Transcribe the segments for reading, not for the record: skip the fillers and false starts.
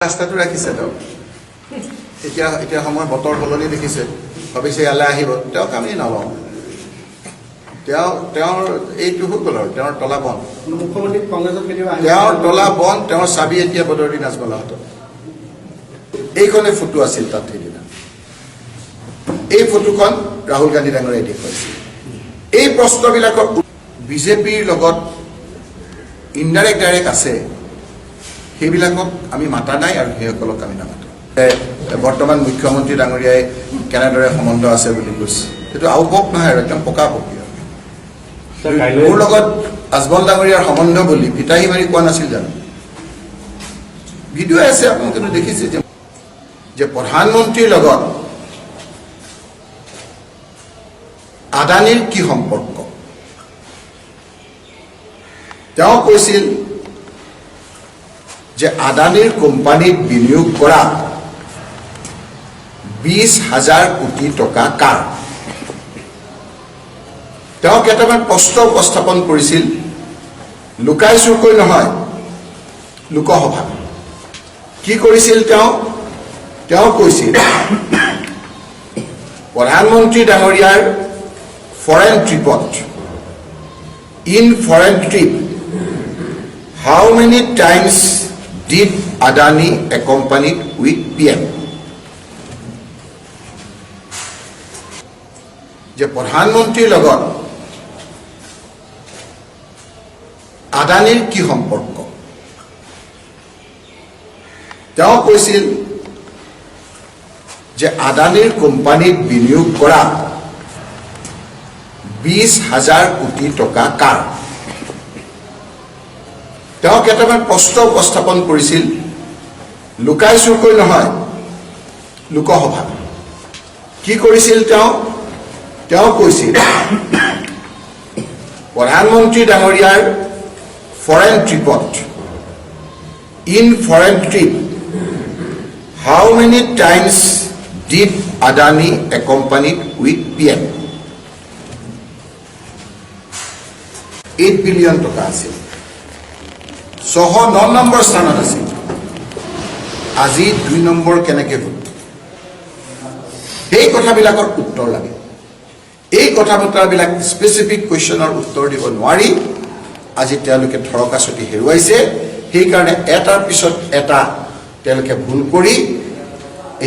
ৰাস্তাটো ৰাখিছে তেওঁ এতিয়া সময় বতৰ সলনি দেখিছে ভাবিছে ইয়ালৈ আহিব তেওঁক আমি নলওঁ তেওঁৰ এইটো হৈ গ'ল আৰু তেওঁৰ তলা বন্ধ মুখ্যমন্ত্ৰী কংগ্ৰেছত তেওঁৰ তলা বন্ধ তেওঁৰ চাবি এতিয়া বদৰুদ্দিন আজমলৰ হাতত এইখনে ফটো আছিল তাত সেইদিনা এই ফটোখন ৰাহুল গান্ধী ডাঙৰীয়াই দেখুৱাইছিল এই প্ৰশ্নবিলাকৰ বিজেপিৰ লগত ইনডাইৰেক্ট আছে সেইবিলাকক আমি মাতা নাই আৰু সেইসকলক আমি নামাতো বৰ্তমান মুখ্যমন্ত্ৰী ডাঙৰীয়াই কেনেদৰে সম্বন্ধ আছে বুলি কৈছে সেইটো আউপক নহয় আৰু একদম পকাপকি মোৰ লগত আজমল ডাঙৰীয়াৰ সম্বন্ধ বুলি ফিতাহী মাৰি কোৱা নাছিল জানো ভিডিঅ' আছে আপোনালোকে দেখিছে যে প্ৰধানমন্ত্ৰীৰ লগত আদানীৰ কি সম্পৰ্ক তেওঁ কৈছিল যে আদানীৰ কোম্পানীত বিনিয়োগ কৰা 20,000 কোটি টকা কাৰ তেওঁ কেইটামান প্ৰশ্ন উপস্থাপন কৰিছিল লুকাই চুৰকৈ নহয় লোকসভা কি কৰিছিল তেওঁ কৈছিল প্ৰধানমন্ত্ৰী ডাঙৰীয়াৰ ফৰেন ট্ৰিপত in foreign trip how many times did Adani accompany with PM? যে প্ৰধানমন্ত্ৰীৰ লগত আদানীৰ কি সম্পৰ্ক তেওঁ কৈছিল যে আদানীৰ কোম্পানীত বিনিয়োগ কৰা 20,000 কোটি টকা কাৰ তেওঁ কেইটামান প্ৰশ্ন উপস্থাপন কৰিছিল লুকাই চুৰকৈ নহয় লোকসভা কি কৰিছিল তেওঁ কৈছিল প্ৰধানমন্ত্ৰী ডাঙৰীয়াৰ ফৰেন ট্ৰিপত in foreign trip how many times did Adani accompany with PM 8 billion টকা আছিল 609 নম্বৰ স্থানত আছিল আজি 2 নম্বৰ কেনেকৈ হ'ল এই কথাবিলাকৰ উত্তৰ লাগে এই কথা বতৰাবিলাক স্পেচিফিক কুৱেশ্যনৰ উত্তৰ দিব নোৱাৰি আজি তেওঁলোকে ধৰকাচতি হেৰুৱাইছে সেইকাৰণে এটাৰ পিছত এটা তেওঁলোকে ভুল কৰি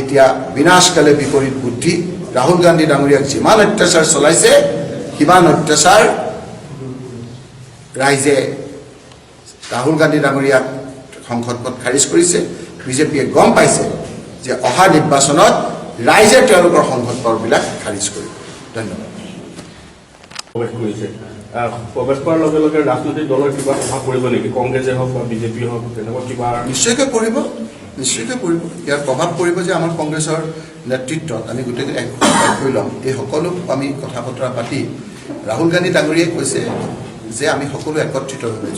এতিয়া বিনাশকালে বিপৰীত বুদ্ধি ৰাহুল গান্ধী ডাঙৰীয়াক যিমান অত্যাচাৰ চলাইছে সিমান অত্যাচাৰ ৰাইজে ৰাহুল গান্ধী ডাঙৰীয়াক সংসদত খাৰিজ কৰিছে বিজেপিয়ে গম পাইছে যে অহা নিৰ্বাচনত ৰাইজে তেওঁলোকৰ সংসদবিলাক খাৰিজ কৰিব ধন্যবাদ প্ৰৱেশ কৰাৰ লগে লগে ৰাজনৈতিক দলৰ কিবা সভা কৰিব নেকি কংগ্ৰেছে হওক বা বিজেপি হওক তেনেকুৱা কিবা নিশ্চয়কৈ পৰিব ইয়াৰ প্ৰভাৱ পৰিব যে আমাৰ কংগ্ৰেছৰ নেতৃত্বত আমি গোটেই এক হৈ ল'ম এই সকলো আমি কথা বতৰা পাতি ৰাহুল গান্ধী ডাঙৰীয়াই কৈছে যে আমি সকলো একত্ৰিতভাৱে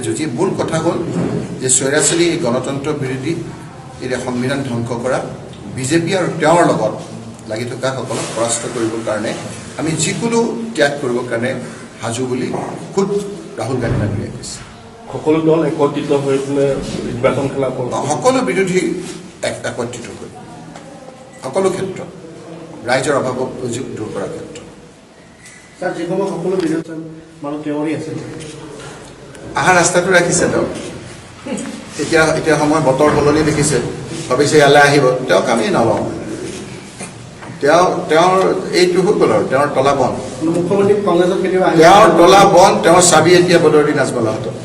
যুঁজিম মূল কথা হ'ল যে স্বৈৰাচাৰী এই গণতন্ত্ৰ বিৰোধী এই সংবিধান ধ্বংস কৰা বিজেপি আৰু তেওঁৰ লগত লাগি থকাসকলক পৰাস্ত কৰিবৰ কাৰণে আমি যিকোনো ত্যাগ কৰিবৰ কাৰণে সাজু বুলি খুদ ৰাহুল গান্ধী ডাঙৰীয়াই কৈছে সকলো দল একত্ৰিত হৈ পেলাই নিৰ্বাচন খেলা সকলো বিৰোধী একত্ৰিত হৈ সকলো ক্ষেত্ৰত ৰাইজৰ অভাৱক দূৰ কৰাৰ ক্ষেত্ৰত ছাৰ যিসমূহ সকলো বিৰোধী মানুহ তেওঁৰে আছে আহা ৰাস্তাটো ৰাখিছে তেওঁ এতিয়া সময় বতৰ সলনি দেখিছে ভাবিছে ইয়ালৈ আহিব তেওঁক আমি নলওঁ তেওঁৰ এইটো হৈ গ'ল আৰু তেওঁৰ তলা বন্ধ মুখ্যমন্ত্ৰী কংগ্ৰেছত তেওঁৰ তলা বন্ধ তেওঁৰ চাবি এতিয়া বদৰুদ্দিন আজমলৰ হাতত